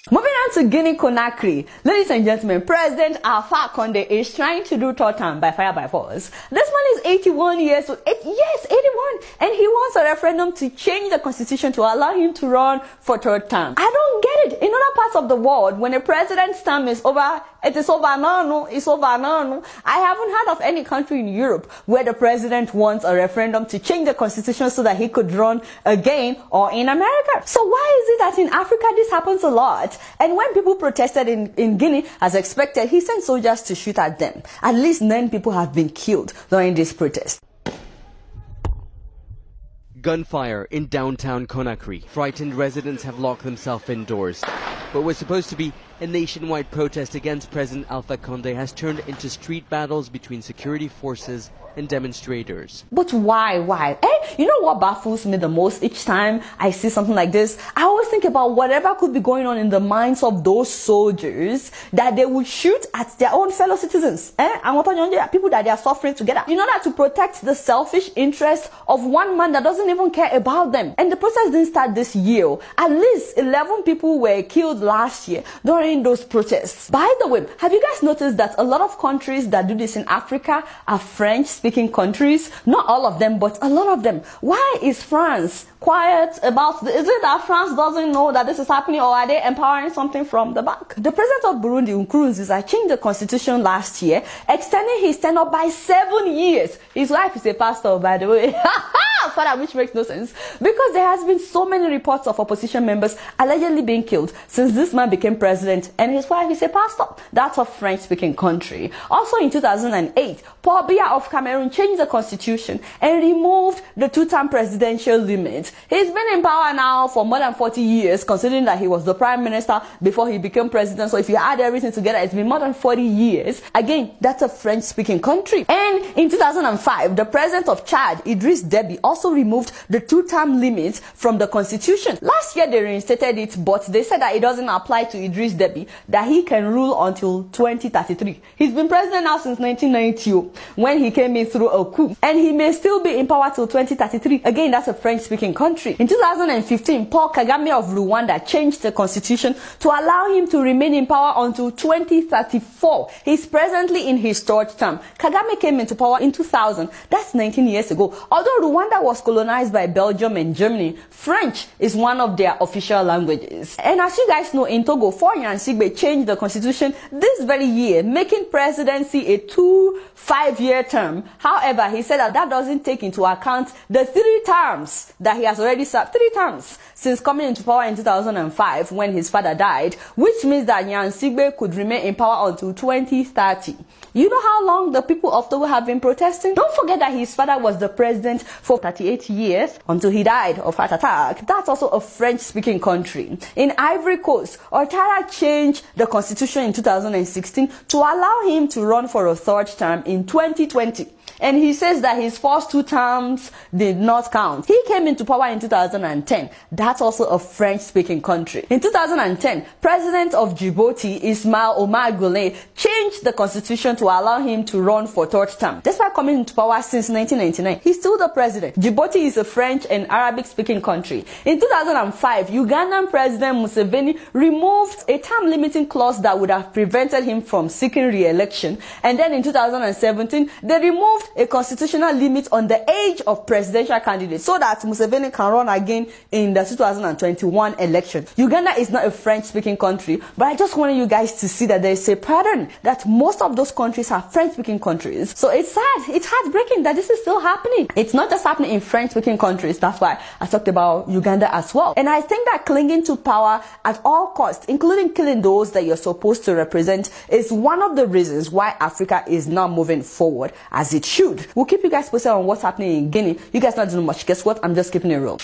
Moving on to Guinea-Conakry. Ladies and gentlemen, President Alpha Condé is trying to do third term by fire by force. This man is 81 years old. Yes, 81. And he wants a referendum to change the constitution to allow him to run for third term. I don't get it. In other parts of the world, when a president's term is over, it is over now, no, it's over now, no. I haven't heard of any country in Europe where the president wants a referendum to change the constitution so that he could run again, or in America. So why is it that in Africa this happens a lot? And when people protested in Guinea, as expected, he sent soldiers to shoot at them. At least 9 people have been killed during this protest. Gunfire in downtown Conakry. Frightened residents have locked themselves indoors. What was supposed to be a nationwide protest against President Alpha Condé has turned into street battles between security forces and demonstrators. But why? You know what baffles me the most each time I see something like this? I always think about whatever could be going on in the minds of those soldiers that they would shoot at their own fellow citizens. People that they are suffering together. In order to protect the selfish interests of one man that doesn't even care about them. And the protest didn't start this year. At least 11 people were killed last year during those protests. By the way, have you guys noticed that a lot of countries that do this in Africa are French-speaking countries? Not all of them, but a lot of them. Why is France quiet about this? Is it that France doesn't know that this is happening, or are they empowering something from the back? The president of Burundi, Nkurunziza, changed the constitution last year, extending his tenure by 7 years. His wife is a pastor, by the way. Which makes no sense, because there has been so many reports of opposition members allegedly being killed since this man became president, and his wife is a pastor. That's a French-speaking country. Also in 2008, Paul Biya of Cameroon changed the constitution and removed the 2-term presidential limit. He's been in power now for more than 40 years, considering that he was the prime minister before he became president. So if you add everything together, it's been more than 40 years. Again, that's a French-speaking country. And in 2005, the president of Chad, Idriss Deby, also removed the 2-term limit from the constitution. Last year they reinstated it, but they said that it doesn't apply to Idriss Deby, that he can rule until 2033. He's been president now since 1990, when he came in through a coup, and he may still be in power till 2033. Again, that's a French-speaking country. In 2015, Paul Kagame of Rwanda changed the constitution to allow him to remain in power until 2034. He's presently in his 3rd term. Kagame came into power in 2000. That's 19 years ago. Although Rwanda was colonized by Belgium and Germany, French is one of their official languages. And as you guys know, in Togo, Faure Nyansingbe changed the constitution this very year, making presidency a 5-year term. However, he said that doesn't take into account the 3 terms that he has already served. 3 terms since coming into power in 2005 when his father died, which means that Nyansingbe could remain in power until 2030. You know how long the people of Togo have been protesting? Don't forget that his father was the president for 38 years until he died of heart attack. That's also a French-speaking country. In Ivory Coast, Ouattara changed the constitution in 2016 to allow him to run for a 3rd term in 2020. And he says that his first 2 terms did not count. He came into power in 2010. That's also a French-speaking country. In 2010, President of Djibouti, Ismail Omar Guelleh, changed the constitution to allow him to run for 3rd term. Despite coming into power since 1999, he's still the president. Djibouti is a French and Arabic-speaking country. In 2005, Ugandan President Museveni removed a term-limiting clause that would have prevented him from seeking re-election. And then in 2017, they removed a constitutional limit on the age of presidential candidates so that Museveni can run again in the 2021 election. Uganda is not a French-speaking country, but I just wanted you guys to see that there is a pattern that most of those countries are French-speaking countries. So it's sad, it's heartbreaking that this is still happening. It's not just happening in French-speaking countries. That's why I talked about Uganda as well. And I think that clinging to power at all costs, including killing those that you're supposed to represent, is one of the reasons why Africa is not moving forward as it should. We'll keep you guys posted on what's happening in Guinea. You guys not doing much. Guess what? I'm just keeping it real.